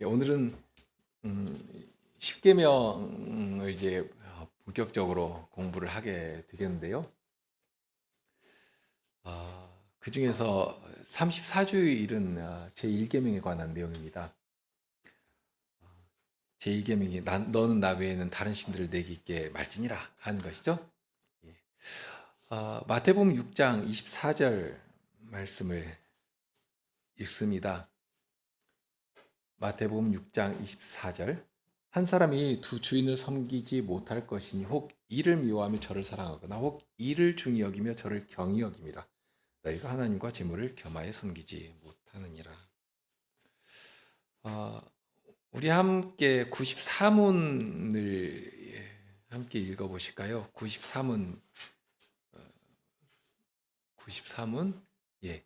오늘은 십계명을 이제 본격적으로 공부를 하게 되겠는데요. 그 중에서 34주일은 제1계명에 관한 내용입니다. 제1계명이 너는 나 외에는 다른 신들을 내게 있게 말지니라 하는 것이죠. 예. 마태복음 6장 24절 말씀을 읽습니다. 마태복음 6장 24절. 한 사람이 두 주인을 섬기지 못할 것이니 혹 이를 미워하며 저를 사랑하거나 혹 이를 중히 여기며 저를 경히 여김이라. 너희가 하나님과 재물을 겸하여 섬기지 못하느니라. 우리 함께 94문을 함께 읽어보실까요? 94문, 93문, 예,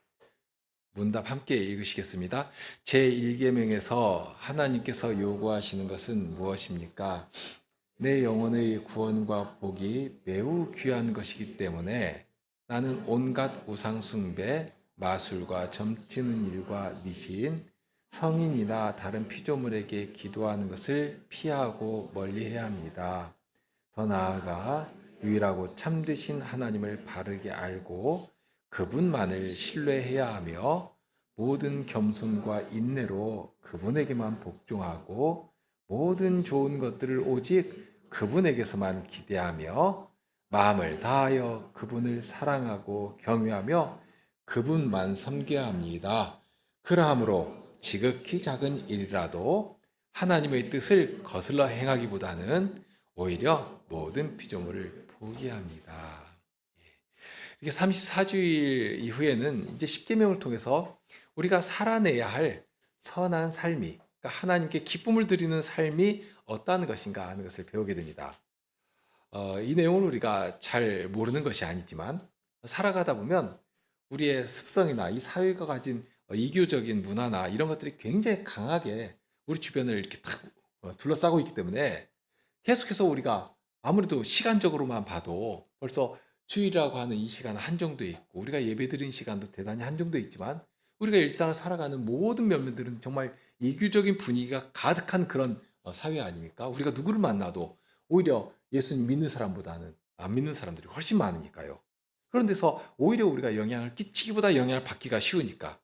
문답 함께 읽으시겠습니다. 제1계명에서 하나님께서 요구하시는 것은 무엇입니까? 내 영혼의 구원과 복이 매우 귀한 것이기 때문에 나는 온갖 우상 숭배, 마술과 점치는 일과 미신, 성인이나 다른 피조물에게 기도하는 것을 피하고 멀리해야 합니다. 더 나아가 유일하고 참되신 하나님을 바르게 알고 그분만을 신뢰해야 하며 모든 겸손과 인내로 그분에게만 복종하고 모든 좋은 것들을 오직 그분에게서만 기대하며 마음을 다하여 그분을 사랑하고 경외하며 그분만 섬겨야 합니다. 그러함으로 지극히 작은 일이라도 하나님의 뜻을 거슬러 행하기보다는 오히려 모든 피조물을 포기합니다. 이게 34주일 이후에는 이제 십계명을 통해서 우리가 살아내야 할 선한 삶이, 그러니까 하나님께 기쁨을 드리는 삶이 어떠한 것인가 하는 것을 배우게 됩니다. 이 내용을 우리가 잘 모르는 것이 아니지만 살아가다 보면 우리의 습성이나 이 사회가 가진 이교적인 문화나 이런 것들이 굉장히 강하게 우리 주변을 이렇게 탁 둘러싸고 있기 때문에 계속해서 우리가 아무래도 시간적으로만 봐도 벌써 주일이라고 하는 이 시간은 한정돼 있고 우리가 예배드리는 시간도 대단히 한정돼 있지만 우리가 일상을 살아가는 모든 면면들은 정말 이교적인 분위기가 가득한 그런 사회 아닙니까? 우리가 누구를 만나도 오히려 예수님 믿는 사람보다는 안 믿는 사람들이 훨씬 많으니까요. 그런 데서 오히려 우리가 영향을 끼치기보다 영향을 받기가 쉬우니까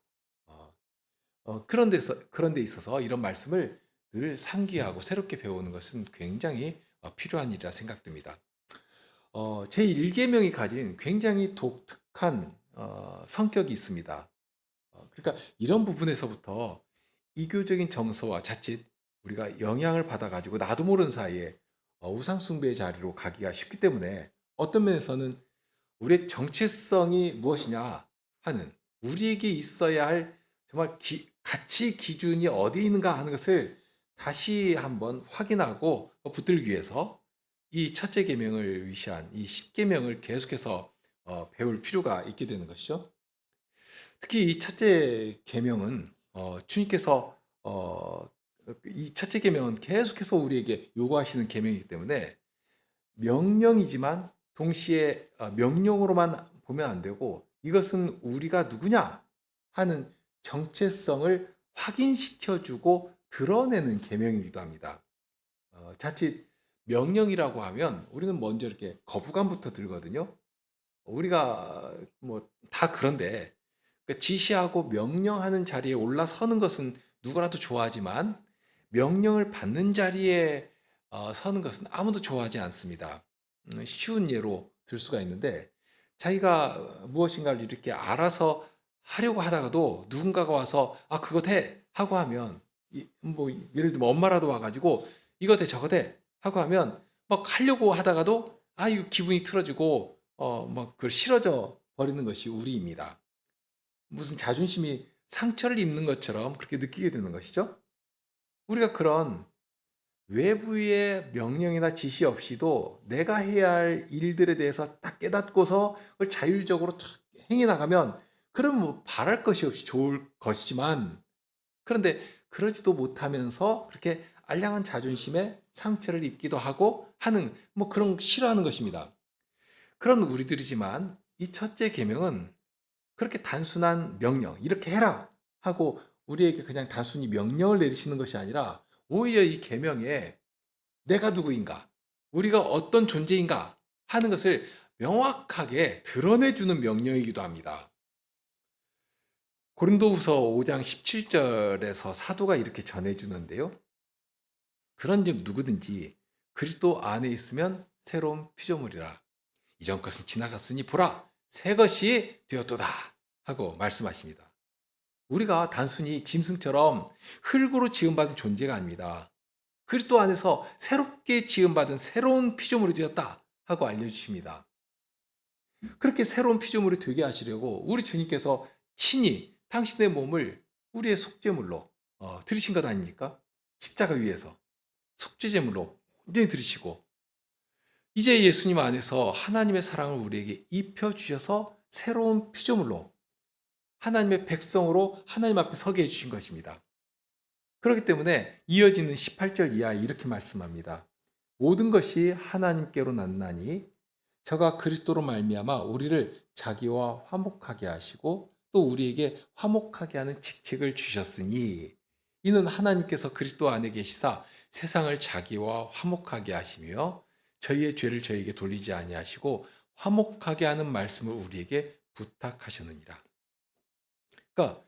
그런 데 있어서 이런 말씀을 늘 상기하고 새롭게 배우는 것은 굉장히 필요한 일이라 생각됩니다. 제1계명이 가진 굉장히 독특한 성격이 있습니다. 그러니까 이런 부분에서부터 이교적인 정서와 자칫 우리가 영향을 받아가지고 나도 모르는 사이에 우상숭배의 자리로 가기가 쉽기 때문에 어떤 면에서는 우리의 정체성이 무엇이냐 하는 우리에게 있어야 할 정말 가치 기준이 어디 있는가 하는 것을 다시 한번 확인하고 붙들기 위해서 이 첫째 계명을 위시한 이 십계명을 계속해서 배울 필요가 있게 되는 것이죠. 특히 이 첫째 계명은 주님께서 이 첫째 계명은 계속해서 우리에게 요구하시는 계명이기 때문에 명령이지만 동시에 명령으로만 보면 안 되고 이것은 우리가 누구냐 하는 정체성을 확인시켜주고 드러내는 계명이기도 합니다. 자칫 명령이라고 하면 우리는 먼저 이렇게 거부감부터 들거든요. 우리가 뭐 다 그런데 그러니까 지시하고 명령하는 자리에 올라서는 것은 누구라도 좋아하지만 명령을 받는 자리에 서는 것은 아무도 좋아하지 않습니다. 쉬운 예로 들 수가 있는데 자기가 무엇인가를 이렇게 알아서 하려고 하다가도 누군가가 와서 그거 돼 하고 하면 뭐 예를 들면 엄마라도 와가지고 이거 돼 저거 돼 하고 하면 막 하려고 하다가도 이거 기분이 틀어지고 막 그걸 싫어져 버리는 것이 우리입니다. 무슨 자존심이 상처를 입는 것처럼 그렇게 느끼게 되는 것이죠. 우리가 그런 외부의 명령이나 지시 없이도 내가 해야 할 일들에 대해서 딱 깨닫고서 그걸 자율적으로 행해 나가면 그럼 뭐 바랄 것이 없이 좋을 것이지만 그런데 그러지도 못하면서 그렇게 알량한 자존심에 상처를 입기도 하고 하는 뭐 그런 싫어하는 것입니다. 그런 우리들이지만 이 첫째 계명은 그렇게 단순한 명령, 이렇게 해라 하고 우리에게 그냥 단순히 명령을 내리시는 것이 아니라 오히려 이 계명에 내가 누구인가, 우리가 어떤 존재인가 하는 것을 명확하게 드러내주는 명령이기도 합니다. 고린도후서 5장 17절에서 사도가 이렇게 전해주는데요. 그런즉 누구든지 그리스도 안에 있으면 새로운 피조물이라. 이전 것은 지나갔으니 보라, 새 것이 되었도다 하고 말씀하십니다. 우리가 단순히 짐승처럼 흙으로 지음받은 존재가 아닙니다. 그리스도 안에서 새롭게 지음받은 새로운 피조물이 되었다 하고 알려주십니다. 그렇게 새로운 피조물이 되게 하시려고 우리 주님께서 친히 당신의 몸을 우리의 속죄물로 들이신 것 아닙니까? 십자가 위에서 속죄제물로 온전히 들이시고, 이제 예수님 안에서 하나님의 사랑을 우리에게 입혀주셔서 새로운 피조물로 하나님의 백성으로 하나님 앞에 서게 해주신 것입니다. 그렇기 때문에 이어지는 18절 이하에 이렇게 말씀합니다. 모든 것이 하나님께로 났나니 저가 그리스도로 말미암아 우리를 자기와 화목하게 하시고 또 우리에게 화목하게 하는 직책을 주셨으니 이는 하나님께서 그리스도 안에 계시사 세상을 자기와 화목하게 하시며 저희의 죄를 저희에게 돌리지 아니하시고 화목하게 하는 말씀을 우리에게 부탁하셨느니라. 그러니까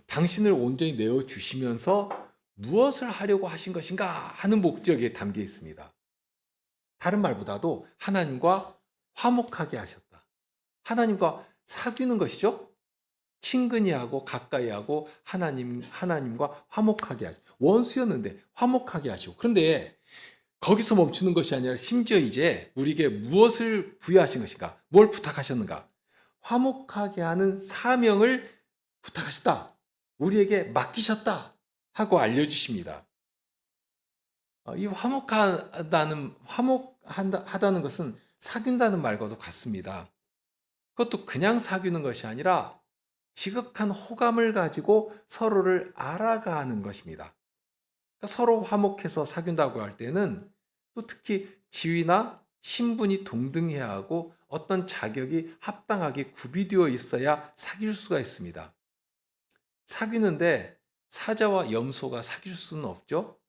당신을 온전히 내어주시면서 무엇을 하려고 하신 것인가 하는 목적에 담겨 있습니다. 다른 말보다도 하나님과 화목하게 하셨다. 하나님과 사귀는 것이죠. 친근히 하고 가까이 하고 하나님과 화목하게 하시고, 원수였는데 화목하게 하시고, 그런데 거기서 멈추는 것이 아니라 심지어 이제 우리에게 무엇을 부여하신 것인가, 뭘 부탁하셨는가, 화목하게 하는 사명을 부탁하셨다, 우리에게 맡기셨다 하고 알려주십니다. 이 화목하다는 것은 사귄다는 말과도 같습니다. 그것도 그냥 사귀는 것이 아니라 지극한 호감을 가지고 서로를 알아가는 것입니다. 그러니까 서로 화목해서 사귄다고 할 때는 또 특히 지위나 신분이 동등해야 하고 어떤 자격이 합당하게 구비되어 있어야 사귈 수가 있습니다. 사귀는데 사자와 염소가 사귈 수는 없죠.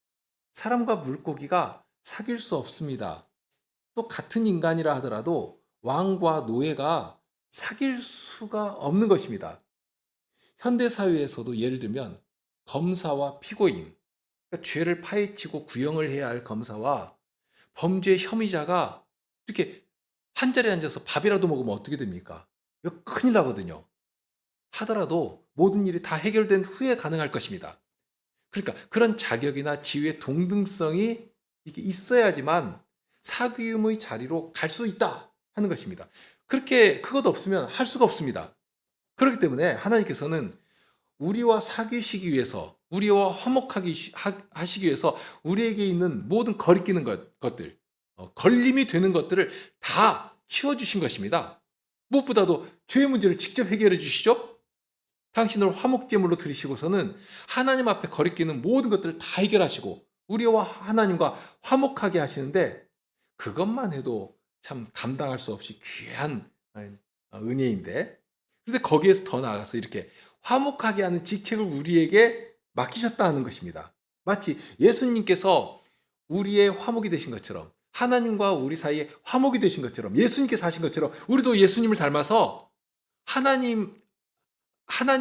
사람과 물고기가 사귈 수 없습니다. 또 같은 인간이라 하더라도 왕과 노예가 사귈 수가 없는 것입니다. 현대사회에서도 예를 들면 검사와 피고인, 그러니까 죄를 파헤치고 구형을 해야 할 검사와 범죄 혐의자가 이렇게 한자리에 앉아서 밥이라도 먹으면 어떻게 됩니까? 이거 큰일 나거든요. 하더라도 모든 일이 다 해결된 후에 가능할 것입니다. 그러니까 그런 자격이나 지위의 동등성이 이게 있어야지만 사귐의 자리로 갈 수 있다 하는 것입니다. 그렇게 그것 없으면 할 수가 없습니다. 그렇기 때문에 하나님께서는 우리와 사귀시기 위해서, 우리와 화목하게 하시기 위해서 우리에게 있는 모든 거리끼는 것들, 걸림이 되는 것들을 다 치워주신 것입니다. 무엇보다도 죄의 문제를 직접 해결해 주시죠. 당신을 화목제물로 드리시고서는 하나님 앞에 거리끼는 모든 것들을 다 해결하시고 우리와 하나님과 화목하게 하시는데, 그것만 해도 참 감당할 수 없이 귀한 은혜인데, 그런데 거기에서 더 나아가서 이렇게 화목하게 하는 직책을 우리에게 맡기셨다는 것입니다. 마치 예수님께서 우리의 화목이 되신 것처럼, 하나님과 우리 사이에 화목이 되신 것처럼, 예수님께서 하신 것처럼 우리도 예수님을 닮아서 하나님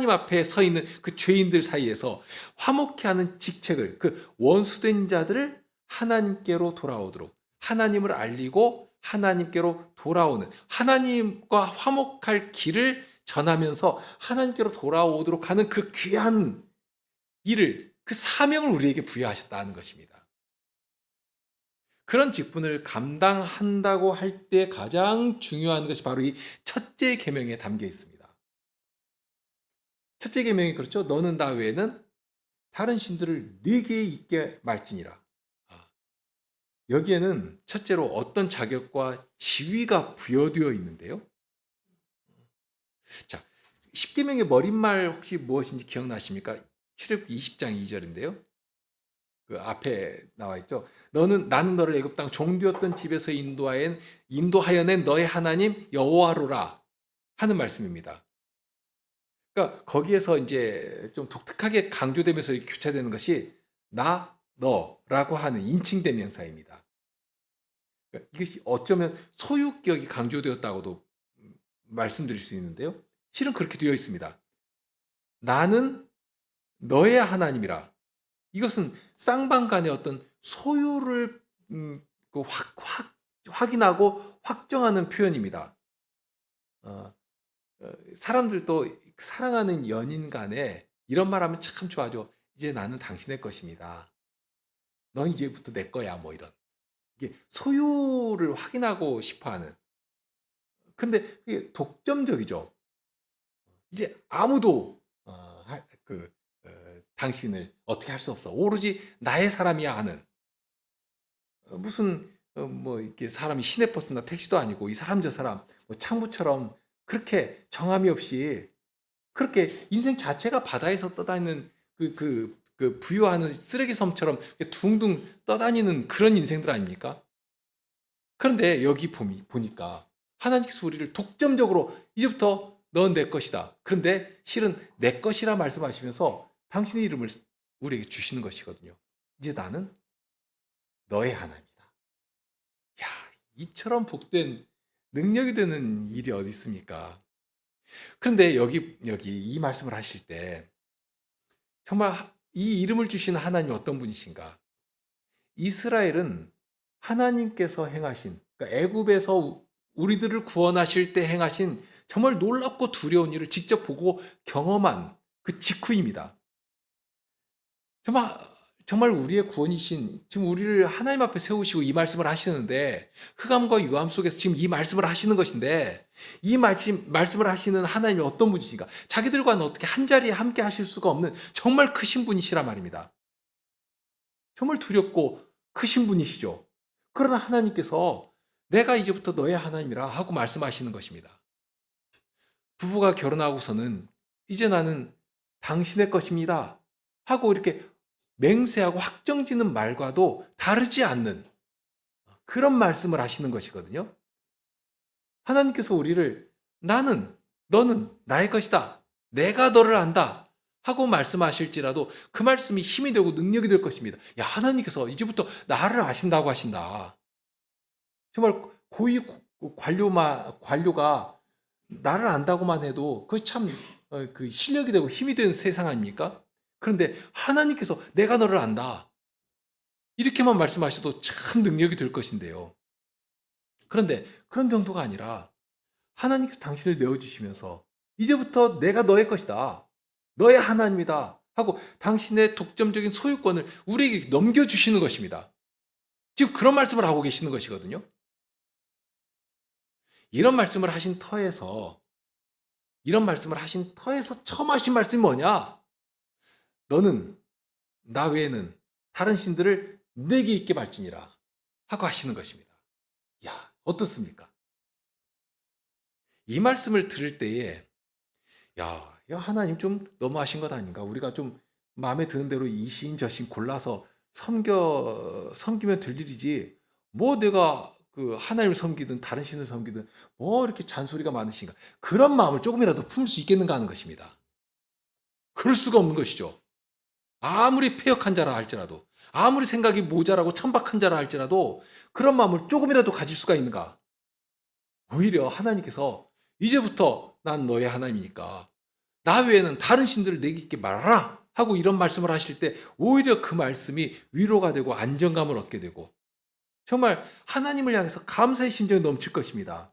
앞에 서 있는 그 죄인들 사이에서 화목케 하는 직책을, 그 원수된 자들을 하나님께로 돌아오도록, 하나님을 알리고 하나님께로 돌아오는, 하나님과 화목할 길을 전하면서 하나님께로 돌아오도록 하는 그 귀한 일을, 그 사명을 우리에게 부여하셨다는 것입니다. 그런 직분을 감당한다고 할 때 가장 중요한 것이 바로 이 첫째 계명에 담겨 있습니다. 첫째 계명이 그렇죠. 너는 나 외에는 다른 신들을 네게 있게 말지니라. 여기에는 첫째로 어떤 자격과 지위가 부여되어 있는데요. 자, 십계명의 머릿말 혹시 무엇인지 기억나십니까? 출애굽기 20장 2절인데요. 그 앞에 나와 있죠. 나는 너를 애굽 땅 종되었던 집에서 인도하여 낸 너의 하나님 여호와로라 하는 말씀입니다. 그러니까 거기에서 이제 좀 독특하게 강조되면서 교차되는 것이 나, 너라고 하는 인칭대명사입니다. 그러니까 이것이 어쩌면 소유격이 강조되었다고도 말씀드릴 수 있는데요. 실은 그렇게 되어 있습니다. 나는 너의 하나님이라. 이것은 쌍방간의 어떤 소유를 확인하고 확정하는 표현입니다. 어, 사람들도 사랑하는 연인 간에 이런 말하면 참 좋아하죠. 이제 나는 당신의 것입니다. 넌 이제부터 내 거야. 뭐 이런. 이게 소유를 확인하고 싶어하는. 근데 그게 독점적이죠. 이제 아무도 당신을 어떻게 할 수 없어. 오로지 나의 사람이야 하는. 무슨 뭐 이렇게 사람이 시내버스나 택시도 아니고 이 사람 저 사람 뭐 창부처럼 그렇게 정함이 없이 그렇게 인생 자체가 바다에서 떠다니는 부유하는 쓰레기 섬처럼 둥둥 떠다니는 그런 인생들 아닙니까? 그런데 여기 보니까 하나님께서 우리를 독점적으로 이제부터 넌 내 것이다. 그런데 실은 내 것이라 말씀하시면서 당신의 이름을 우리에게 주시는 것이거든요. 이제 나는 너의 하나님이다. 야, 이처럼 복된 능력이 되는 일이 어디 있습니까? 그런데 여기 이 말씀을 하실 때 정말 이 이름을 주신 하나님이 어떤 분이신가? 이스라엘은 하나님께서 행하신, 그러니까 애굽에서 우리들을 구원하실 때 행하신 정말 놀랍고 두려운 일을 직접 보고 경험한 그 직후입니다. 정말 우리의 구원이신, 지금 우리를 하나님 앞에 세우시고 이 말씀을 하시는데, 흑암과 유암 속에서 지금 이 말씀을 하시는 것인데, 이 말씀을 하시는 하나님이 어떤 분이신가? 자기들과는 어떻게 한 자리에 함께 하실 수가 없는 정말 크신 분이시란 말입니다. 정말 두렵고 크신 분이시죠. 그러나 하나님께서 내가 이제부터 너의 하나님이라 하고 말씀하시는 것입니다. 부부가 결혼하고서는 이제 나는 당신의 것입니다 하고 이렇게 맹세하고 확정지는 말과도 다르지 않는 그런 말씀을 하시는 것이거든요. 하나님께서 우리를 너는 나의 것이다. 내가 너를 안다. 하고 말씀하실지라도 그 말씀이 힘이 되고 능력이 될 것입니다. 야, 하나님께서 이제부터 나를 아신다고 하신다. 정말 고위 관료가 나를 안다고만 해도 그 참 그 실력이 되고 힘이 되는 세상 아닙니까? 그런데 하나님께서 내가 너를 안다. 이렇게만 말씀하셔도 참 능력이 될 것인데요. 그런데 그런 정도가 아니라 하나님께서 당신을 내어주시면서 이제부터 내가 너의 것이다. 너의 하나님이다. 하고 당신의 독점적인 소유권을 우리에게 넘겨주시는 것입니다. 지금 그런 말씀을 하고 계시는 것이거든요. 이런 말씀을 하신 터에서 처음 하신 말씀이 뭐냐? 너는 나 외에는 다른 신들을 내게 있게 말지니라 하고 하시는 것입니다. 야, 어떻습니까? 이 말씀을 들을 때에 야, 하나님 좀 너무하신 것 아닌가? 우리가 좀 마음에 드는 대로 이 신 저 신 골라서 섬기면 될 일이지. 뭐 내가 그 하나님을 섬기든 다른 신을 섬기든 뭐 이렇게 잔소리가 많으신가? 그런 마음을 조금이라도 품을 수 있겠는가 하는 것입니다. 그럴 수가 없는 것이죠. 아무리 패역한 자라 할지라도, 아무리 생각이 모자라고 천박한 자라 할지라도 그런 마음을 조금이라도 가질 수가 있는가? 오히려 하나님께서 이제부터 난 너의 하나님이니까 나 외에는 다른 신들을 내게 있게 말하라 하고 이런 말씀을 하실 때 오히려 그 말씀이 위로가 되고 안정감을 얻게 되고 정말 하나님을 향해서 감사의 심정이 넘칠 것입니다.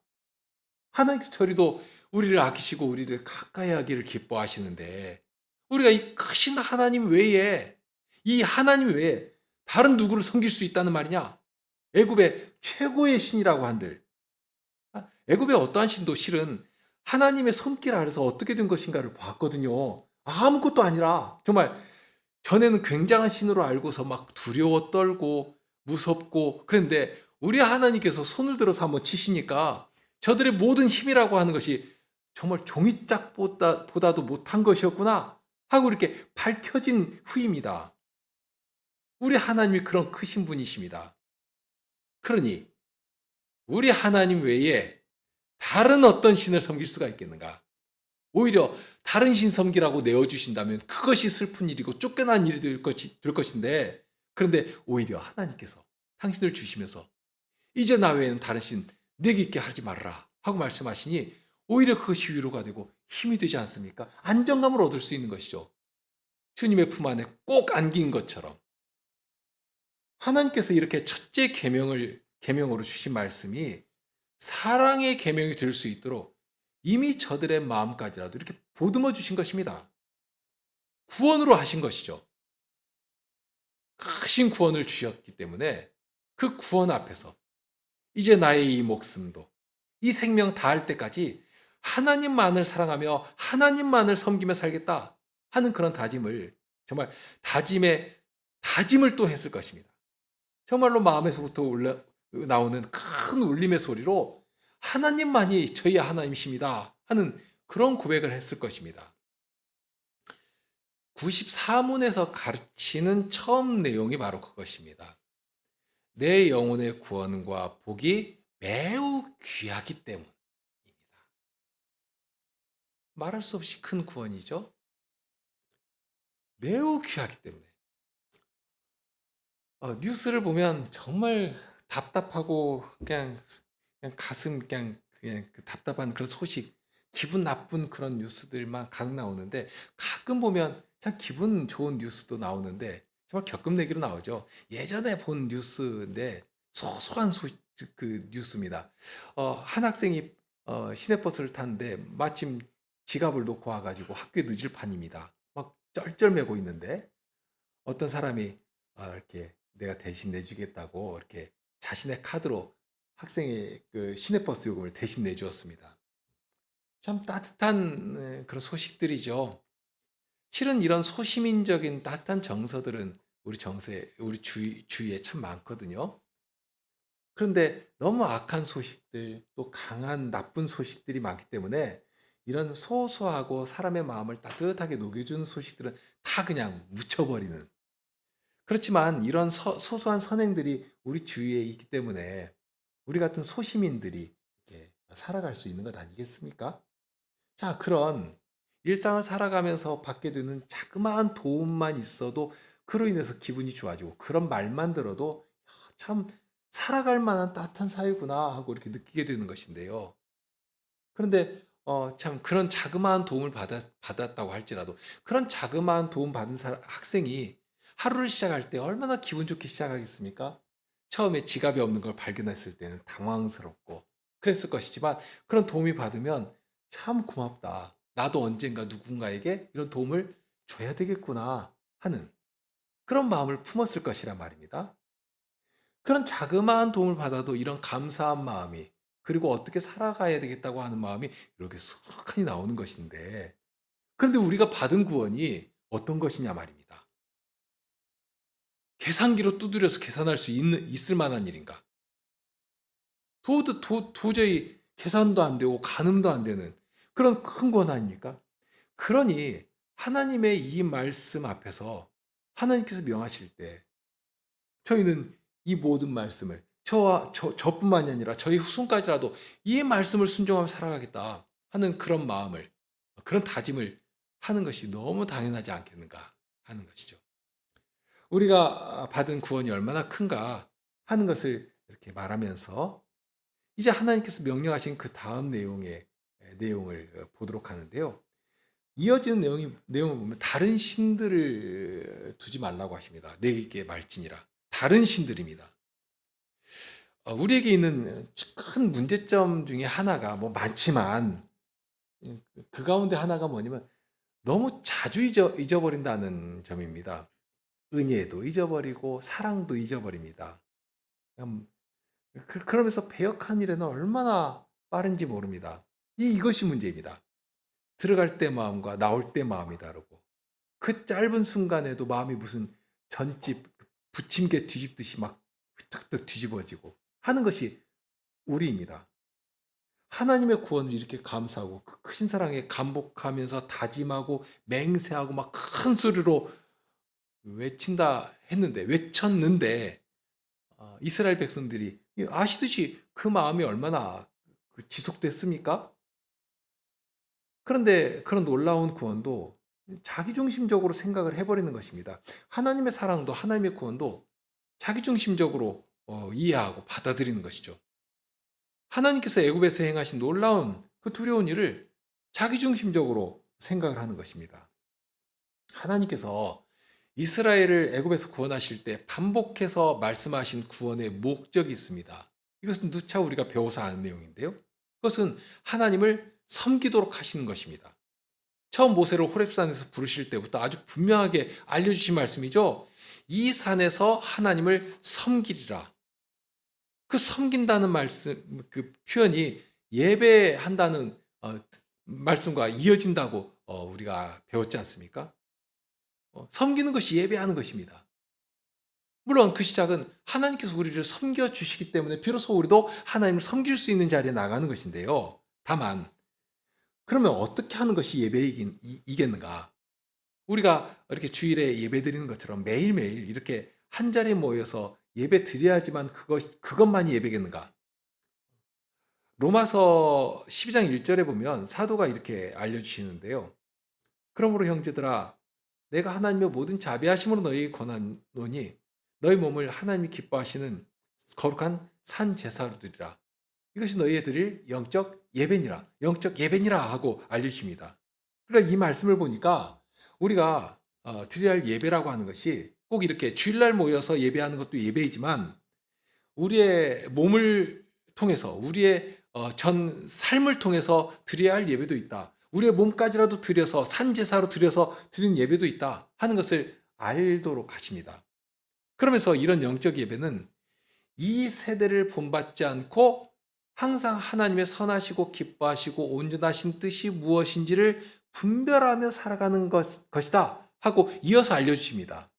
하나님께서 저리도 우리를 아끼시고 우리를 가까이 하기를 기뻐하시는데 우리가 이 크신 하나님 외에 이 하나님 외에 다른 누구를 섬길 수 있다는 말이냐? 애굽의 최고의 신이라고 한들 애굽의 어떠한 신도 실은 하나님의 손길 아래서 어떻게 된 것인가를 봤거든요. 아무것도 아니라 정말 전에는 굉장한 신으로 알고서 막 두려워 떨고 무섭고 그런데 우리 하나님께서 손을 들어서 한번 치시니까 저들의 모든 힘이라고 하는 것이 정말 종이짝보다도 못한 것이었구나 하고 이렇게 밝혀진 후입니다. 우리 하나님이 그런 크신 분이십니다. 그러니 우리 하나님 외에 다른 어떤 신을 섬길 수가 있겠는가? 오히려 다른 신 섬기라고 내어주신다면 그것이 슬픈 일이고 쫓겨난 일이 될 것인데, 그런데 오히려 하나님께서 당신을 주시면서 이제 나 외에는 다른 신 내게 있게 하지 말라 하고 말씀하시니 오히려 그것이 위로가 되고 힘이 되지 않습니까? 안정감을 얻을 수 있는 것이죠. 주님의 품 안에 꼭 안긴 것처럼 하나님께서 이렇게 첫째 계명으로 주신 말씀이 사랑의 계명이 될 수 있도록 이미 저들의 마음까지라도 이렇게 보듬어 주신 것입니다. 구원으로 하신 것이죠. 크신 구원을 주셨기 때문에 그 구원 앞에서 이제 나의 이 목숨도 이 생명 다할 때까지 하나님만을 사랑하며 하나님만을 섬기며 살겠다 하는 그런 다짐을, 정말 다짐을 또 했을 것입니다. 정말로 마음에서부터 나오는 큰 울림의 소리로 하나님만이 저희 하나님이십니다 하는 그런 고백을 했을 것입니다. 94문에서 가르치는 처음 내용이 바로 그것입니다. 내 영혼의 구원과 복이 매우 귀하기 때문입니다. 말할 수 없이 큰 구원이죠. 매우 귀하기 때문에. 뉴스를 보면 정말 답답하고 그냥 가슴 그냥 그 답답한 그런 소식, 기분 나쁜 그런 뉴스들만 가득 나오는데, 가끔 보면 참 기분 좋은 뉴스도 나오는데 정말 격금내기로 나오죠. 예전에 본 뉴스인데 소소한 그 뉴스입니다. 한 학생이 시내버스를 탔는데 마침 지갑을 놓고 와가지고 학교에 늦을 판입니다. 막 쩔쩔매고 있는데 어떤 사람이 이렇게 내가 대신 내주겠다고 이렇게 자신의 카드로 학생의 그 시내버스 요금을 대신 내주었습니다. 참 따뜻한 그런 소식들이죠. 실은 이런 소시민적인 따뜻한 정서들은 우리 주위에 참 많거든요. 그런데 너무 악한 소식들, 또 강한 나쁜 소식들이 많기 때문에 이런 소소하고 사람의 마음을 따뜻하게 녹여주는 소식들은 다 그냥 묻혀버리는. 그렇지만 이런 소소한 선행들이 우리 주위에 있기 때문에 우리 같은 소시민들이 이렇게 살아갈 수 있는 것 아니겠습니까? 자, 그런 일상을 살아가면서 받게 되는 자그마한 도움만 있어도 그로 인해서 기분이 좋아지고, 그런 말만 들어도 참 살아갈 만한 따뜻한 사회구나 하고 이렇게 느끼게 되는 것인데요. 그런데 참 그런 자그마한 도움을 받았다고 할지라도 그런 자그마한 도움 받은 학생이 하루를 시작할 때 얼마나 기분 좋게 시작하겠습니까? 처음에 지갑이 없는 걸 발견했을 때는 당황스럽고 그랬을 것이지만, 그런 도움이 받으면 참 고맙다. 나도 언젠가 누군가에게 이런 도움을 줘야 되겠구나 하는 그런 마음을 품었을 것이란 말입니다. 그런 자그마한 도움을 받아도 이런 감사한 마음이, 그리고 어떻게 살아가야 되겠다고 하는 마음이 이렇게 수북하니 나오는 것인데, 그런데 우리가 받은 구원이 어떤 것이냐 말입니다. 계산기로 두드려서 계산할 수 있을 만한 일인가? 도저히 계산도 안 되고 가늠도 안 되는 그런 큰 구원 아닙니까? 그러니 하나님의 이 말씀 앞에서 하나님께서 명하실 때 저희는 이 모든 말씀을 저뿐만이 아니라 저희 후손까지라도 이 말씀을 순종하며 살아가겠다 하는 그런 마음을, 그런 다짐을 하는 것이 너무 당연하지 않겠는가 하는 것이죠. 우리가 받은 구원이 얼마나 큰가 하는 것을 이렇게 말하면서 이제 하나님께서 명령하신 그 다음 내용을 보도록 하는데요. 이어지는 내용을 보면 다른 신들을 두지 말라고 하십니다. 내게 말지니라. 다른 신들입니다. 우리에게 있는 큰 문제점 중에 하나가 뭐 많지만 그 가운데 하나가 뭐냐면 너무 자주 잊어버린다는 점입니다. 은혜도 잊어버리고 사랑도 잊어버립니다. 그러면서 배역한 일에는 얼마나 빠른지 모릅니다. 이것이 문제입니다. 들어갈 때 마음과 나올 때 마음이 다르고, 그 짧은 순간에도 마음이 무슨 전집 부침개 뒤집듯이 막 탁탁 뒤집어지고 하는 것이 우리입니다. 하나님의 구원을 이렇게 감사하고 그 크신 사랑에 감복하면서 다짐하고 맹세하고 막 큰 소리로 외쳤는데 이스라엘 백성들이 아시듯이 그 마음이 얼마나 지속됐습니까? 그런데 그런 놀라운 구원도 자기중심적으로 생각을 해버리는 것입니다. 하나님의 사랑도 하나님의 구원도 자기중심적으로 이해하고 받아들이는 것이죠. 하나님께서 애굽에서 행하신 놀라운 그 두려운 일을 자기중심적으로 생각을 하는 것입니다. 하나님께서 이스라엘을 애굽에서 구원하실 때 반복해서 말씀하신 구원의 목적이 있습니다. 이것은 누차 우리가 배워서 아는 내용인데요. 그것은 하나님을 섬기도록 하시는 것입니다. 처음 모세를 호렙산에서 부르실 때부터 아주 분명하게 알려주신 말씀이죠. 이 산에서 하나님을 섬기리라. 그 섬긴다는 말씀, 그 표현이 예배한다는 말씀과 이어진다고 우리가 배웠지 않습니까? 섬기는 것이 예배하는 것입니다. 물론 그 시작은 하나님께서 우리를 섬겨주시기 때문에 비로소 우리도 하나님을 섬길 수 있는 자리에 나가는 것인데요. 다만 그러면 어떻게 하는 것이 예배이겠는가? 우리가 이렇게 주일에 예배 드리는 것처럼 매일매일 이렇게 한 자리에 모여서 예배 드려야지만 그것만이 예배겠는가? 로마서 12장 1절에 보면 사도가 이렇게 알려주시는데요. 그러므로 형제들아, 내가 하나님의 모든 자비하심으로 너희에게 권하노니 너희 몸을 하나님이 기뻐하시는 거룩한 산 제사로 드리라. 이것이 너희의 드릴 영적 예배니라 하고 알려주십니다. 그러니까 이 말씀을 보니까 우리가 드려야 할 예배라고 하는 것이 꼭 이렇게 주일날 모여서 예배하는 것도 예배이지만 우리의 몸을 통해서 우리의 전 삶을 통해서 드려야 할 예배도 있다. 우리의 몸까지라도 드려서 산제사로 드려서 드린 예배도 있다 하는 것을 알도록 하십니다. 그러면서 이런 영적 예배는 이 세대를 본받지 않고 항상 하나님의 선하시고 기뻐하시고 온전하신 뜻이 무엇인지를 분별하며 살아가는 것이다 하고 이어서 알려주십니다.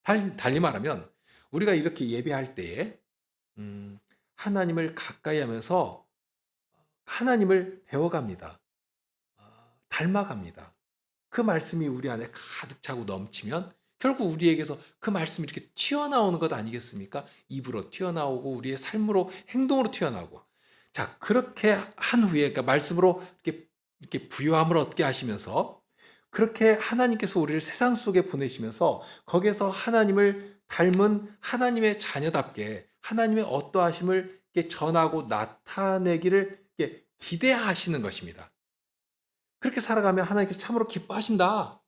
달리 말하면 우리가 이렇게 예배할 때에 하나님을 가까이 하면서 하나님을 배워갑니다. 닮아갑니다. 그 말씀이 우리 안에 가득 차고 넘치면 결국 우리에게서 그 말씀이 이렇게 튀어나오는 것 아니겠습니까? 입으로 튀어나오고 우리의 삶으로 행동으로 튀어나오고 자 그렇게 한 후에 그러니까 말씀으로 이렇게 부요함을 얻게 하시면서 그렇게 하나님께서 우리를 세상 속에 보내시면서 거기에서 하나님을 닮은 하나님의 자녀답게 하나님의 어떠하심을 전하고 나타내기를 기대하시는 것입니다. 그렇게 살아가면 하나님께서 참으로 기뻐하신다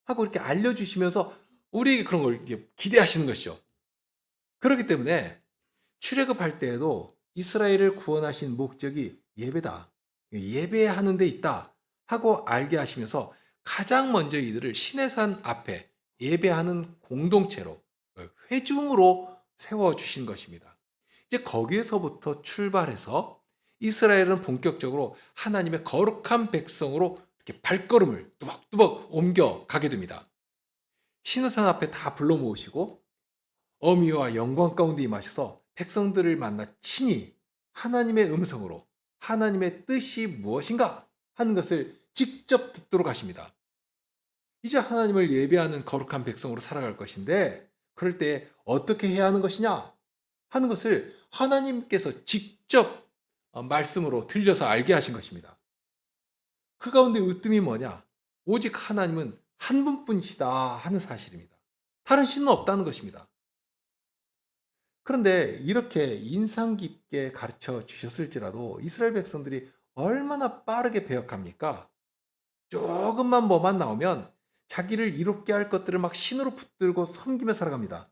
하고 이렇게 알려주시면서 우리에게 그런 걸 기대하시는 것이죠. 그렇기 때문에 출애굽할 때에도 이스라엘을 구원하신 목적이 예배다. 예배하는 데 있다 하고 알게 하시면서 가장 먼저 이들을 시내산 앞에 예배하는 공동체로 회중으로 세워주신 것입니다. 이제 거기에서부터 출발해서 이스라엘은 본격적으로 하나님의 거룩한 백성으로 이렇게 발걸음을 뚜벅뚜벅 옮겨가게 됩니다. 시내산 앞에 다 불러 모으시고 어미와 영광 가운데 임하셔서 백성들을 만나 친히 하나님의 음성으로 하나님의 뜻이 무엇인가 하는 것을 직접 듣도록 하십니다. 이제 하나님을 예배하는 거룩한 백성으로 살아갈 것인데 그럴 때 어떻게 해야 하는 것이냐 하는 것을 하나님께서 직접 말씀으로 들려서 알게 하신 것입니다. 그 가운데 으뜸이 뭐냐? 오직 하나님은 한 분뿐이시다 하는 사실입니다. 다른 신은 없다는 것입니다. 그런데 이렇게 인상 깊게 가르쳐 주셨을지라도 이스라엘 백성들이 얼마나 빠르게 배역합니까? 조금만 뭐만 나오면 자기를 이롭게 할 것들을 막 신으로 붙들고 섬기며 살아갑니다.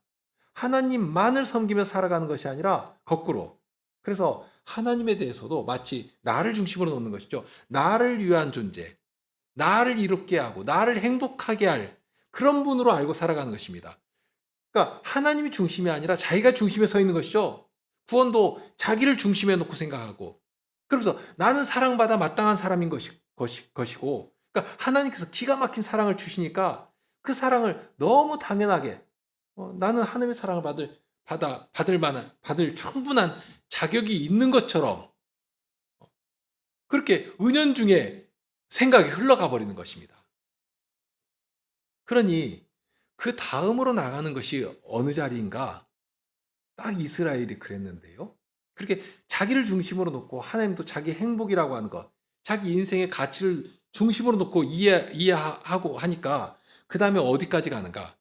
하나님만을 섬기며 살아가는 것이 아니라 거꾸로. 그래서 하나님에 대해서도 마치 나를 중심으로 놓는 것이죠. 나를 위한 존재, 나를 이롭게 하고 나를 행복하게 할 그런 분으로 알고 살아가는 것입니다. 그러니까 하나님이 중심이 아니라 자기가 중심에 서 있는 것이죠. 구원도 자기를 중심에 놓고 생각하고 그러면서 나는 사랑받아 마땅한 사람인 것이고 그러니까 하나님께서 기가 막힌 사랑을 주시니까 그 사랑을 너무 당연하게 나는 하나님의 사랑을 받을 충분한 자격이 있는 것처럼 그렇게 은연중에 생각이 흘러가 버리는 것입니다. 그러니 그 다음으로 나가는 것이 어느 자리인가? 딱 이스라엘이 그랬는데요. 그렇게 자기를 중심으로 놓고 하나님도 자기 행복이라고 하는 것, 자기 인생의 가치를 중심으로 놓고 이해하고 하니까 그 다음에 어디까지 가는가?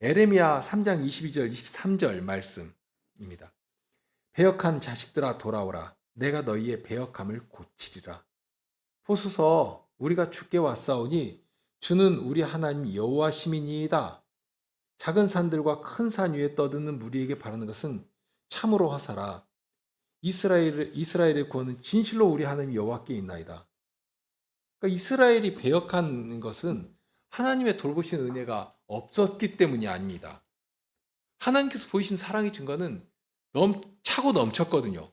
에레미야 3장 22절 23절 말씀입니다. 배역한 자식들아 돌아오라. 내가 너희의 배역함을 고치리라. 보소서 우리가 주께 왔사오니 주는 우리 하나님 여호와심이니이다. 작은 산들과 큰 산 위에 떠드는 무리에게 바라는 것은 참으로 화사라. 이스라엘의 구원은 진실로 우리 하나님 여호와께 있나이다. 그러니까 이스라엘이 배역한 것은 하나님의 돌보신 은혜가 없었기 때문이 아닙니다. 하나님께서 보이신 사랑의 증거는 차고 넘쳤거든요.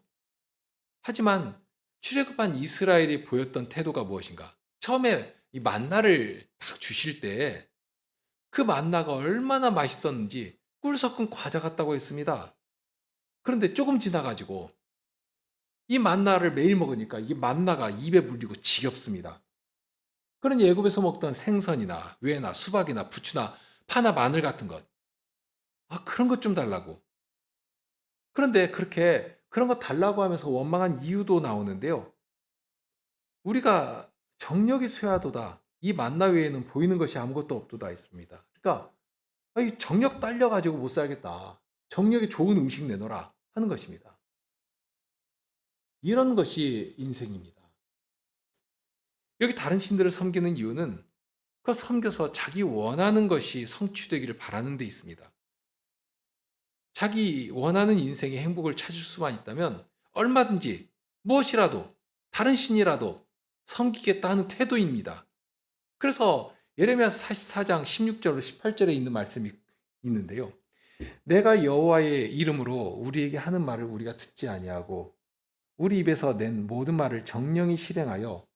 하지만 출애굽한 이스라엘이 보였던 태도가 무엇인가? 처음에 이 만나를 딱 주실 때 그 만나가 얼마나 맛있었는지 꿀 섞은 과자 같다고 했습니다. 그런데 조금 지나가지고 이 만나를 매일 먹으니까 이 만나가 입에 물리고 지겹습니다. 그러니 애굽에서 먹던 생선이나 외나 수박이나 부추나 파나 마늘 같은 것, 그런 것 좀 달라고. 그런데 그런 거 달라고 하면서 원망한 이유도 나오는데요. 우리가 정력이 쇠하도다. 이 만나 외에는 보이는 것이 아무것도 없도다 있습니다. 그러니까 이 정력 딸려가지고 못 살겠다. 정력이 좋은 음식 내놓으라 하는 것입니다. 이런 것이 인생입니다. 여기 다른 신들을 섬기는 이유는 그 섬겨서 자기 원하는 것이 성취되기를 바라는 데 있습니다. 자기 원하는 인생의 행복을 찾을 수만 있다면 얼마든지 무엇이라도 다른 신이라도 섬기겠다 하는 태도입니다. 그래서 예레미야 44장 16절로 18절에 있는 말씀이 있는데요. 내가 여호와의 이름으로 우리에게 하는 말을 우리가 듣지 아니하고 우리 입에서 낸 모든 말을 정령히 실행하여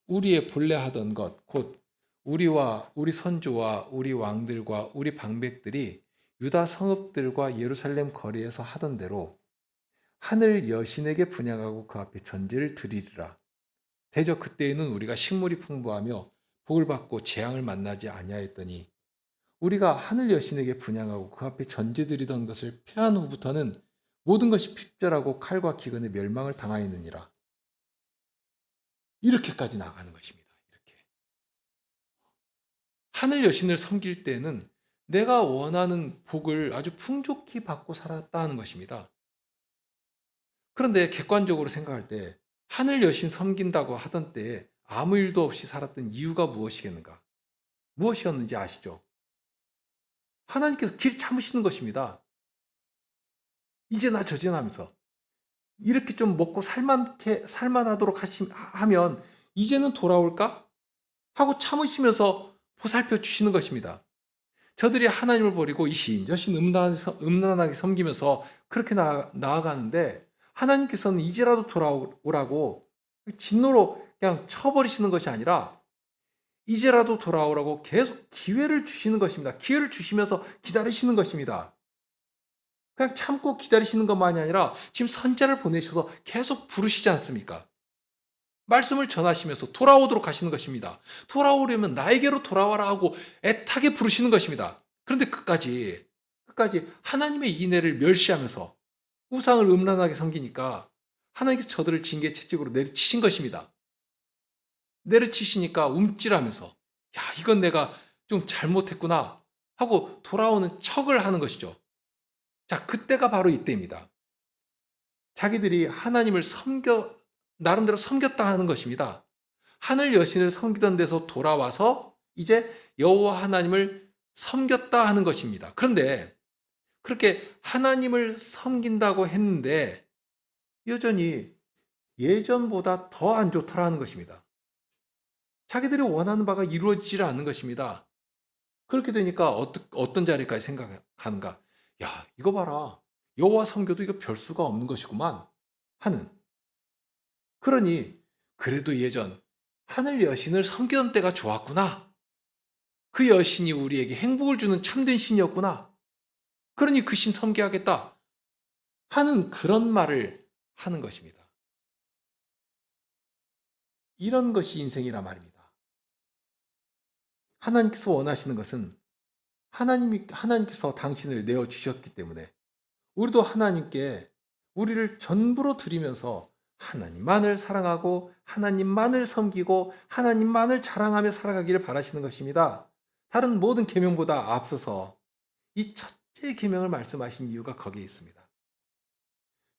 우리의 본래 하던 것 곧 우리와 우리 선조와 우리 왕들과 우리 방백들이 유다 성읍들과 예루살렘 거리에서 하던 대로 하늘 여신에게 분향하고 그 앞에 전제를 드리리라. 대저 그때에는 우리가 식물이 풍부하며 복을 받고 재앙을 만나지 아니하였더니 우리가 하늘 여신에게 분향하고 그 앞에 전제 드리던 것을 폐한 후부터는 모든 것이 핍절하고 칼과 기근에 멸망을 당하였느니라. 이렇게까지 나가는 것입니다. 이렇게. 하늘 여신을 섬길 때는 내가 원하는 복을 아주 풍족히 받고 살았다는 것입니다. 그런데 객관적으로 생각할 때 하늘 여신 섬긴다고 하던 때에 아무 일도 없이 살았던 이유가 무엇이겠는가? 무엇이었는지 아시죠? 하나님께서 길 참으시는 것입니다. 이제나 저제나 하면서 이렇게 좀 먹고 살만하도록 하면 이제는 돌아올까? 하고 참으시면서 보살펴 주시는 것입니다. 저들이 하나님을 버리고 이신저신 음란하게 섬기면서 그렇게 나아가는데 하나님께서는 이제라도 돌아오라고 진노로 그냥 쳐버리시는 것이 아니라 이제라도 돌아오라고 계속 기회를 주시는 것입니다. 기회를 주시면서 기다리시는 것입니다. 그냥 참고 기다리시는 것만이 아니라 지금 선자를 보내셔서 계속 부르시지 않습니까? 말씀을 전하시면서 돌아오도록 하시는 것입니다. 돌아오려면 나에게로 돌아와라 하고 애타게 부르시는 것입니다. 그런데 끝까지 하나님의 인애를 멸시하면서 우상을 음란하게 섬기니까 하나님께서 저들을 징계 채찍으로 내리치신 것입니다. 내리치시니까 움찔하면서 야, 이건 내가 좀 잘못했구나 하고 돌아오는 척을 하는 것이죠. 자, 그때가 바로 이때입니다. 자기들이 하나님을 나름대로 섬겼다 하는 것입니다. 하늘 여신을 섬기던 데서 돌아와서 이제 여호와 하나님을 섬겼다 하는 것입니다. 그런데 그렇게 하나님을 섬긴다고 했는데 여전히 예전보다 더 안 좋더라는 것입니다. 자기들이 원하는 바가 이루어지지 않는 것입니다. 그렇게 되니까 어떤 자리까지 생각하는가? 야, 이거 봐라. 여호와 섬겨도 이거 별 수가 없는 것이구만 하는. 그러니 그래도 예전 하늘 여신을 섬기던 때가 좋았구나. 그 여신이 우리에게 행복을 주는 참된 신이었구나. 그러니 그 신 섬겨야겠다 하는 그런 말을 하는 것입니다. 이런 것이 인생이라 말입니다. 하나님께서 원하시는 것은 하나님께서 당신을 내어주셨기 때문에 우리도 하나님께 우리를 전부로 드리면서 하나님만을 사랑하고 하나님만을 섬기고 하나님만을 자랑하며 살아가기를 바라시는 것입니다. 다른 모든 계명보다 앞서서 이 첫째 계명을 말씀하신 이유가 거기에 있습니다.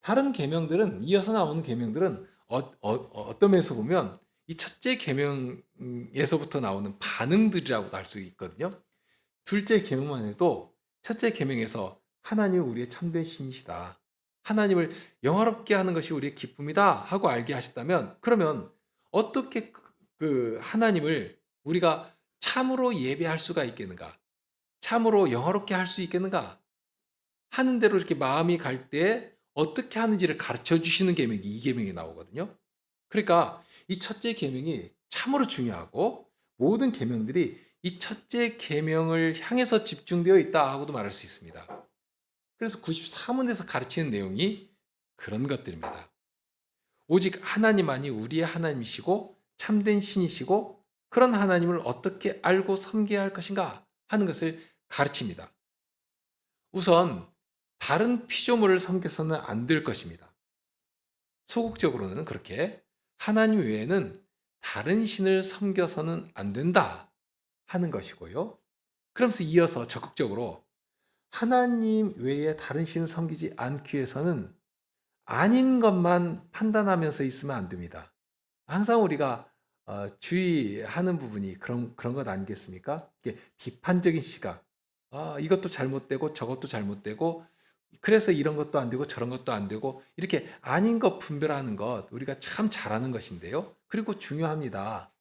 다른 계명들은, 이어서 나오는 계명들은 어떤 면에서 보면 이 첫째 계명에서부터 나오는 반응들이라고도 할 수 있거든요. 둘째 계명만 해도 첫째 계명에서 하나님이 우리의 참된 신이시다, 하나님을 영화롭게 하는 것이 우리의 기쁨이다 하고 알게 하셨다면, 그러면 어떻게 그 하나님을 우리가 참으로 예배할 수가 있겠는가, 참으로 영화롭게 할 수 있겠는가 하는 대로 이렇게 마음이 갈 때 어떻게 하는지를 가르쳐 주시는 계명이 이 계명이 나오거든요. 그러니까 이 첫째 계명이 참으로 중요하고 모든 계명들이 이 첫째 계명을 향해서 집중되어 있다 하고도 말할 수 있습니다. 그래서 94문에서 가르치는 내용이 그런 것들입니다. 오직 하나님만이 우리의 하나님이시고 참된 신이시고 그런 하나님을 어떻게 알고 섬겨야 할 것인가 하는 것을 가르칩니다. 우선 다른 피조물을 섬겨서는 안 될 것입니다. 소극적으로는 그렇게 하나님 외에는 다른 신을 섬겨서는 안 된다 하는 것이고요. 그러면서 이어서 적극적으로 하나님 외에 다른 신을 섬기지 않기 위해서는 아닌 것만 판단하면서 있으면 안 됩니다. 항상 우리가 주의하는 부분이 그런 것 아니겠습니까? 이게 비판적인 시각. 이것도 잘못되고 저것도 잘못되고 그래서 이런 것도 안 되고 저런 것도 안 되고 이렇게 아닌 것 분별하는 것 우리가 참 잘하는 것인데요. 그리고 중요합니다.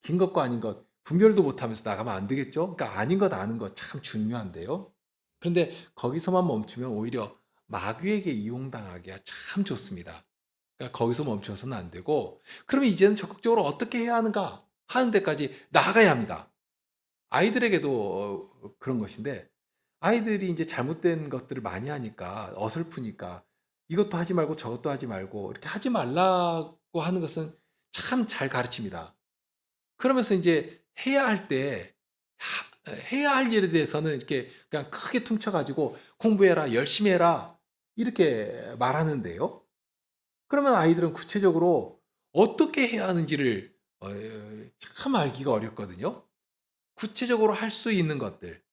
긴 것과 아닌 것 분별도 못하면서 나가면 안 되겠죠. 그러니까 아닌 것 아는 것 참 중요한데요. 그런데 거기서만 멈추면 오히려 마귀에게 이용당하기가 참 좋습니다. 그러니까 거기서 멈춰서는 안 되고, 그러면 이제는 적극적으로 어떻게 해야 하는가 하는 데까지 나가야 합니다. 아이들에게도 그런 것인데, 아이들이 이제 잘못된 것들을 많이 하니까 어설프니까 이것도 하지 말고 저것도 하지 말고 이렇게 하지 말라고 하는 것은 참 잘 가르칩니다. 그러면서 이제 해야 할 일에 대해서는 이렇게 그냥 크게 퉁쳐가지고 공부해라, 열심히 해라 이렇게 말하는데요. 그러면 아이들은 구체적으로 어떻게 해야 하는지를 참 알기가 어렵거든요. 구체적으로 할 수 있는 것들,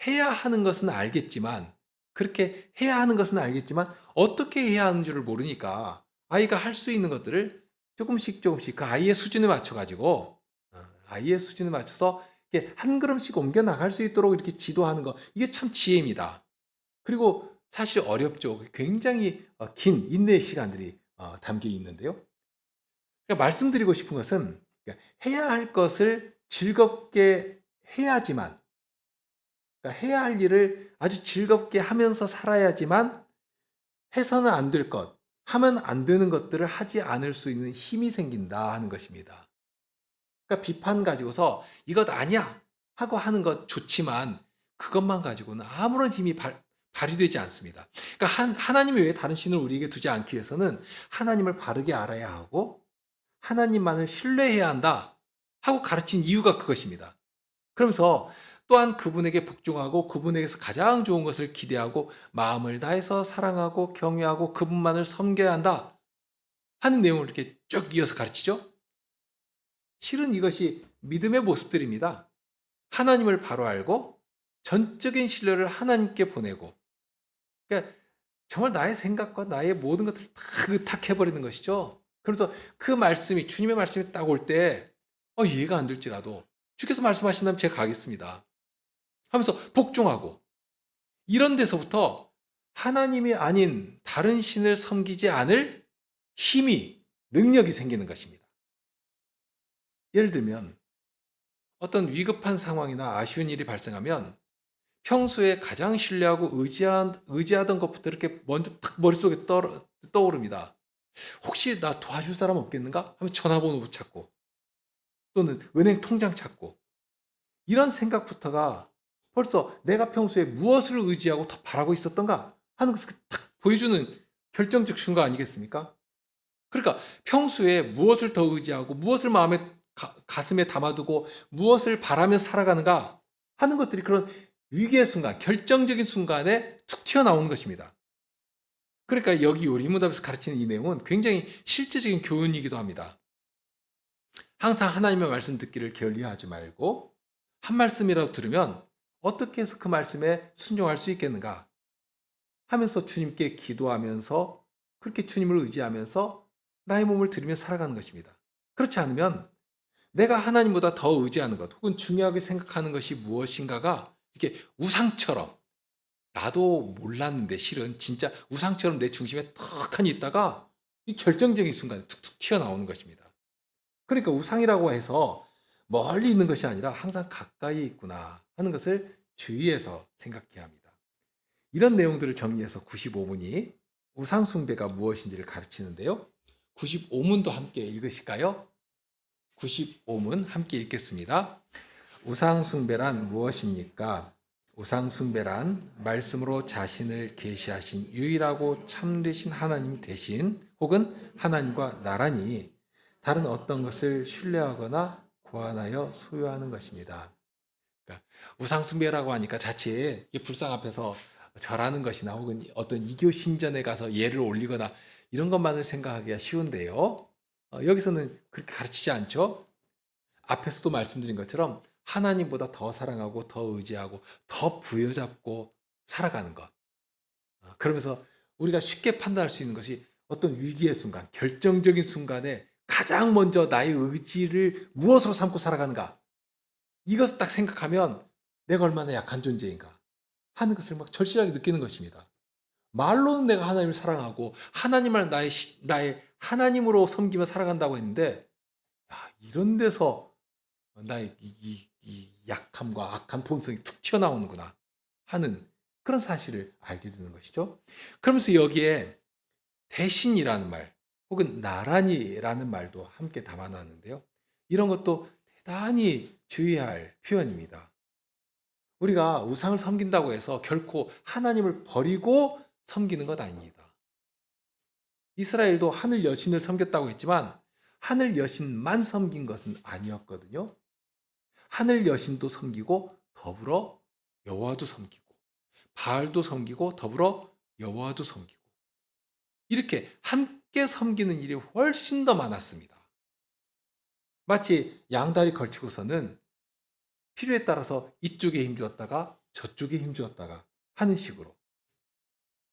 해야 하는 것은 알겠지만, 그렇게 해야 하는 것은 알겠지만 어떻게 해야 하는 줄을 모르니까 아이가 할 수 있는 것들을 조금씩 조금씩 그 아이의 수준에 맞춰 가지고 아이의 수준에 맞춰서 이렇게 한 걸음씩 옮겨 나갈 수 있도록 이렇게 지도하는 거, 이게 참 지혜입니다. 그리고 사실 어렵죠. 굉장히 긴 인내의 시간들이 담겨 있는데요. 그러니까 말씀드리고 싶은 것은, 그러니까 해야 할 것을 즐겁게 해야지만, 그러니까 해야 할 일을 아주 즐겁게 하면서 살아야지만 해서는 안 될 것, 하면 안 되는 것들을 하지 않을 수 있는 힘이 생긴다 하는 것입니다. 그러니까 비판 가지고서 이것 아니야 하고 하는 것 좋지만 그것만 가지고는 아무런 힘이 발휘되지 않습니다. 그러니까 하나님 외에 다른 신을 우리에게 두지 않기 위해서는 하나님을 바르게 알아야 하고 하나님만을 신뢰해야 한다 하고 가르친 이유가 그것입니다. 그러면서 또한 그분에게 복종하고 그분에게서 가장 좋은 것을 기대하고 마음을 다해서 사랑하고 경외하고 그분만을 섬겨야 한다 하는 내용을 이렇게 쭉 이어서 가르치죠. 실은 이것이 믿음의 모습들입니다. 하나님을 바로 알고 전적인 신뢰를 하나님께 보내고, 그러니까 정말 나의 생각과 나의 모든 것들을 다 의탁해버리는 것이죠. 그래서 그 말씀이, 주님의 말씀이 딱 올 때 이해가 안 될지라도 주께서 말씀하신다면 제가 가겠습니다 하면서 복종하고, 이런 데서부터 하나님이 아닌 다른 신을 섬기지 않을 힘이, 능력이 생기는 것입니다. 예를 들면 어떤 위급한 상황이나 아쉬운 일이 발생하면 평소에 가장 신뢰하고 의지하던 것부터 이렇게 먼저 탁 머릿속에 떠오릅니다. 혹시 나 도와줄 사람 없겠는가? 하면 전화번호 찾고 또는 은행 통장 찾고, 이런 생각부터가 벌써 내가 평소에 무엇을 의지하고 더 바라고 있었던가 하는 것을 탁 보여주는 결정적 증거 아니겠습니까? 그러니까 평소에 무엇을 더 의지하고 무엇을 가슴에 담아두고 무엇을 바라며 살아가는가 하는 것들이 그런 위기의 순간, 결정적인 순간에 툭 튀어나오는 것입니다. 그러니까 여기 요리문답에서 가르치는 이 내용은 굉장히 실제적인 교훈이기도 합니다. 항상 하나님의 말씀 듣기를 게을리하지 말고 한 말씀이라도 들으면 어떻게 해서 그 말씀에 순종할 수 있겠는가 하면서 주님께 기도하면서 그렇게 주님을 의지하면서 나의 몸을 들이며 살아가는 것입니다. 그렇지 않으면 내가 하나님보다 더 의지하는 것 혹은 중요하게 생각하는 것이 무엇인가가 이렇게 우상처럼 나도 몰랐는데 실은 진짜 우상처럼 내 중심에 턱하니 있다가 이 결정적인 순간에 툭툭 튀어나오는 것입니다. 그러니까 우상이라고 해서 멀리 있는 것이 아니라 항상 가까이 있구나 하는 것을 주의해서 생각해야 합니다. 이런 내용들을 정리해서 95문이 우상숭배가 무엇인지를 가르치는데요. 95문도 함께 읽으실까요? 95문 함께 읽겠습니다. 우상숭배란 무엇입니까? 우상숭배란 말씀으로 자신을 계시하신 유일하고 참되신 하나님 대신 혹은 하나님과 나란히 다른 어떤 것을 신뢰하거나 고안하여 소유하는 것입니다. 그러니까 우상숭배라고 하니까 자칫 불상 앞에서 절하는 것이나 혹은 어떤 이교 신전에 가서 예를 올리거나 이런 것만을 생각하기가 쉬운데요. 여기서는 그렇게 가르치지 않죠. 앞에서도 말씀드린 것처럼 하나님보다 더 사랑하고 더 의지하고 더 부여잡고 살아가는 것. 그러면서 우리가 쉽게 판단할 수 있는 것이 어떤 위기의 순간, 결정적인 순간에 가장 먼저 나의 의지를 무엇으로 삼고 살아가는가. 이것을 딱 생각하면 내가 얼마나 약한 존재인가 하는 것을 막 절실하게 느끼는 것입니다. 말로는 내가 하나님을 사랑하고 하나님을 나의 하나님으로 섬기며 살아간다고 했는데 이런 데서 나의 이 약함과 악한 본성이 툭 튀어나오는구나 하는 그런 사실을 알게 되는 것이죠. 그러면서 여기에 대신이라는 말 혹은 나란히라는 말도 함께 담아놨는데요. 이런 것도 대단히 주의해야 할 표현입니다. 우리가 우상을 섬긴다고 해서 결코 하나님을 버리고 섬기는 것 아닙니다. 이스라엘도 하늘 여신을 섬겼다고 했지만 하늘 여신만 섬긴 것은 아니었거든요. 하늘 여신도 섬기고 더불어 여호와도 섬기고 바알도 섬기고 더불어 여호와도 섬기고 이렇게 함께 섬기는 일이 훨씬 더 많았습니다. 마치 양다리 걸치고서는 필요에 따라서 이쪽에 힘주었다가 저쪽에 힘주었다가 하는 식으로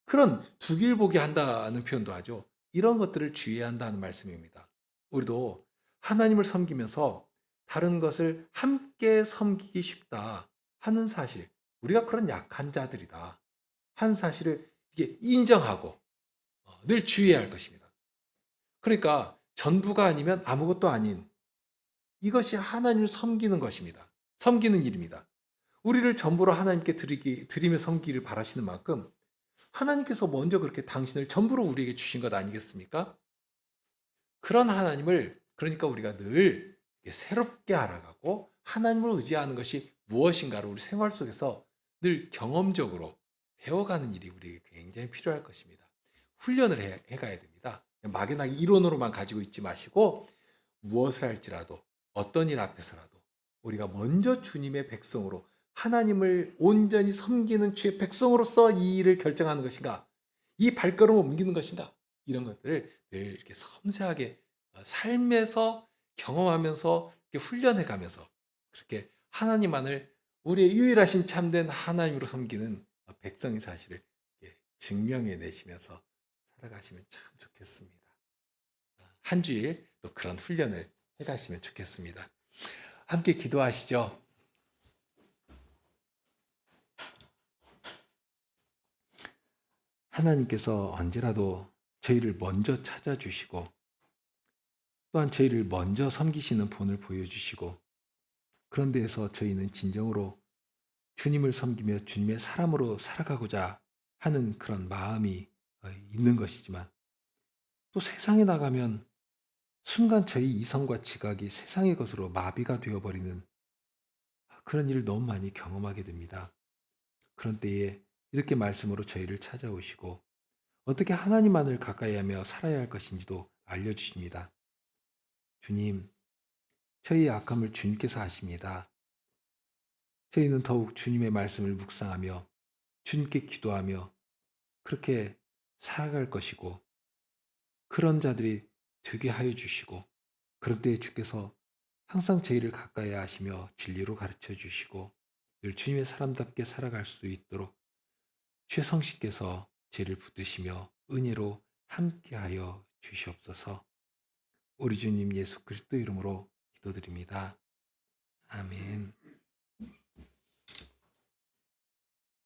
그런 두길보기 한다는 표현도 하죠. 이런 것들을 주의해야 한다는 말씀입니다. 우리도 하나님을 섬기면서 다른 것을 함께 섬기기 쉽다 하는 사실, 우리가 그런 약한 자들이다 하는 사실을 이게 인정하고 늘 주의해야 할 것입니다. 그러니까 전부가 아니면 아무것도 아닌 이것이 하나님을 섬기는 것입니다. 섬기는 일입니다. 우리를 전부로 하나님께 드리며 섬기기를 바라시는 만큼 하나님께서 먼저 그렇게 당신을 전부로 우리에게 주신 것 아니겠습니까? 그런 하나님을 그러니까 우리가 늘 새롭게 알아가고 하나님을 의지하는 것이 무엇인가를 우리 생활 속에서 늘 경험적으로 배워가는 일이 우리에게 굉장히 필요할 것입니다. 훈련을 해가야 됩니다. 막연하게 이론으로만 가지고 있지 마시고 무엇을 할지라도 어떤 일 앞에서라도 우리가 먼저 주님의 백성으로 하나님을 온전히 섬기는 주의 백성으로서 이 일을 결정하는 것인가? 이 발걸음을 옮기는 것인가? 이런 것들을 늘 이렇게 섬세하게 삶에서 경험하면서 이렇게 훈련해 가면서 그렇게 하나님만을 우리의 유일하신 참된 하나님으로 섬기는 백성의 사실을 증명해 내시면서 살아가시면 참 좋겠습니다. 한 주일 또 그런 훈련을 해 가시면 좋겠습니다. 함께 기도하시죠. 하나님께서 언제라도 저희를 먼저 찾아주시고 또한 저희를 먼저 섬기시는 본을 보여주시고 그런 데에서 저희는 진정으로 주님을 섬기며 주님의 사람으로 살아가고자 하는 그런 마음이 있는 것이지만 또 세상에 나가면 순간 저희 이성과 지각이 세상의 것으로 마비가 되어버리는 그런 일을 너무 많이 경험하게 됩니다. 그런 때에 이렇게 말씀으로 저희를 찾아오시고 어떻게 하나님만을 가까이 하며 살아야 할 것인지도 알려주십니다. 주님, 저희의 악함을 주님께서 아십니다. 저희는 더욱 주님의 말씀을 묵상하며 주님께 기도하며 그렇게 살아갈 것이고 그런 자들이 되게 하여 주시고 그럴 때 주께서 항상 저희를 가까이 하시며 진리로 가르쳐 주시고 늘 주님의 사람답게 살아갈 수 있도록 최성식께서 저희를 붙드시며 은혜로 함께하여 주시옵소서. 우리 주님 예수 그리스도 이름으로 기도드립니다. 아멘.